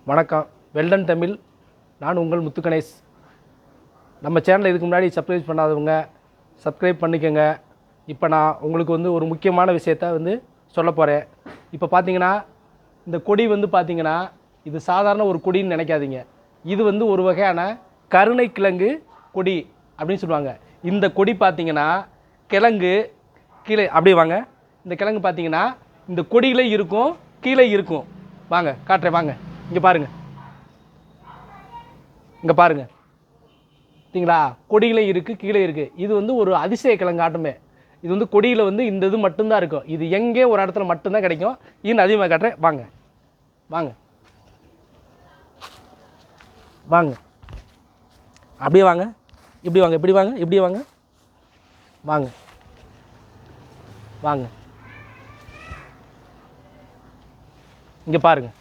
வணக்கம். வெல்டன் தமிழ். நான் உங்கள் முத்துகணேஷ். நம்ம சேனலை இதுக்கு முன்னாடி சப்ஸ்கிரைப் பண்ணாதவங்க சப்ஸ்கிரைப் பண்ணிக்கோங்க. இப்போ நான் உங்களுக்கு ஒரு முக்கியமான விஷயத்த சொல்ல போகிறேன். இப்போ பார்த்தீங்கன்னா இந்த கொடி பார்த்தீங்கன்னா இது சாதாரண ஒரு கொடின்னு நினைக்காதீங்க. இது ஒரு வகையான கருணைக்கிழங்கு கொடி அப்படின்னு சொல்லுவாங்க. இந்த கொடி பார்த்தீங்கன்னா கிழங்கு கீழே அப்படியே வாங்க. இந்த கிழங்கு பார்த்தீங்கன்னா இந்த கொடியிலே இருக்கும், கீழே இருக்கும். வாங்க காட்டுறேன், வாங்க. இங்கே பாருங்கள், இங்கே பாருங்கள். பார்த்தீங்களா, கொடியிலே இருக்குது, கீழே இருக்குது. இது ஒரு அதிசய கிழங்கு ஆட்டமே. இது கொடியில் இந்த இது மட்டும்தான் இருக்கும். இது எங்கே ஒரு இடத்துல மட்டும்தான் கிடைக்கும். இன்னும் அதிகமாக காட்டுறேன், வாங்க வாங்க வாங்க. அப்படியே வாங்க, இப்படி வாங்க, இப்படி வாங்க, இப்படி வாங்க, வாங்க வாங்க. இங்கே பாருங்கள்,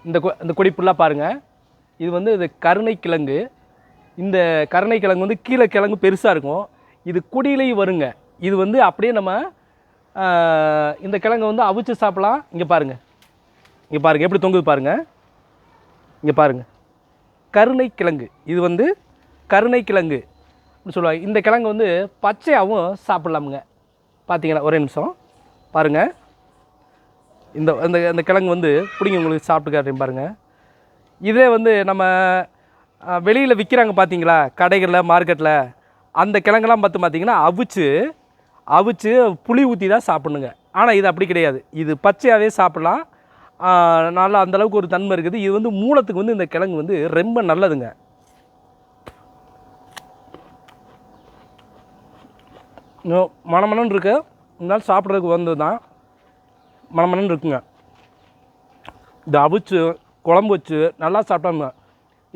இந்த கொடி ஃபுல்லாக பாருங்கள். இது இது கருணைக்கிழங்கு. இந்த கருணைக்கிழங்கு கீழே கிழங்கு பெருசாக இருக்கும். இது கொடியிலையும் வருங்க. இது அப்படியே நம்ம இந்த கிழங்கு அவிச்சு சாப்பிடலாம். இங்கே பாருங்கள், இங்கே பாருங்கள் எப்படி தொங்குது பாருங்கள். இங்கே பாருங்கள், கருணைக்கிழங்கு. இது கருணைக்கிழங்கு அப்படின்னு சொல்லுவாங்க. இந்த கிழங்கு பச்சையாகவும் சாப்பிட்லாமுங்க. பார்த்தீங்கன்னா ஒரே நிமிஷம் பாருங்கள். இந்த இந்த கிழங்கு பிடிங்க, உங்களுக்கு சாப்பிட்டு காட்டுறேன் பாருங்கள். இதே நம்ம வெளியில் விற்கிறாங்க பார்த்தீங்களா, கடைகளில், மார்க்கெட்டில். அந்த கிழங்கெல்லாம் பார்த்தீங்கன்னா அவிச்சு புளி ஊற்றி தான் சாப்பிட்ணுங்க. ஆனால் இது அப்படி கிடையாது. இது பச்சையாகவே சாப்பிட்லாம். நல்லா அந்தளவுக்கு ஒரு தன்மை இருக்குது. இது மூலத்துக்கு இந்த கிழங்கு ரொம்ப நல்லதுங்க. மணமணன்னு இருக்கு. இருந்தாலும் சாப்பிட்றதுக்கு தான் மணமணன்னு இருக்குங்க. இது அவிச்சு குழம்பு வச்சு நல்லா சாப்பிட்டாங்க.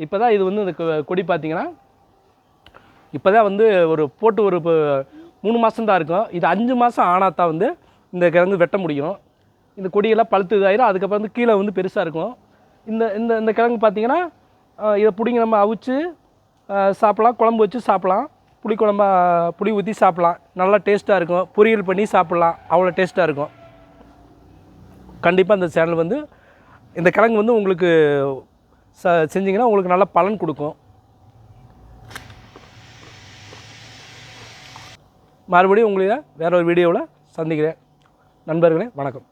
இப்போ தான் இது இந்த கொடி பார்த்தீங்கன்னா இப்போ தான் ஒரு போட்டு ஒரு 3 மாதம் தான் இருக்கும். இது 5 மாதம் ஆனால் தான் இந்த கிழங்கு வெட்ட முடியும். இந்த கொடியெல்லாம் பழுத்து இதாயிரும். அதுக்கப்புறம் கீழே பெருசாக இருக்கும். இந்த இந்த இந்த கிழங்கு பார்த்தீங்கன்னா இதை பிடிங்க, நம்ம அவிச்சு சாப்பிட்லாம், குழம்பு வச்சு சாப்பிட்லாம், புளி ஊற்றி சாப்பிட்லாம். நல்லா டேஸ்ட்டாக இருக்கும். பொரியல் பண்ணி சாப்பிட்லாம், அவ்வளோ டேஸ்ட்டாக இருக்கும். கண்டிப்பாக இந்த சேனல் இந்த கிழங்கு உங்களுக்கு செஞ்சிங்கன்னா உங்களுக்கு நல்ல பலன் கொடுக்கும். மறுபடியும் உங்களை வேறு ஒரு வீடியோவில் சந்திக்கிறேன். நண்பர்களே, வணக்கம்.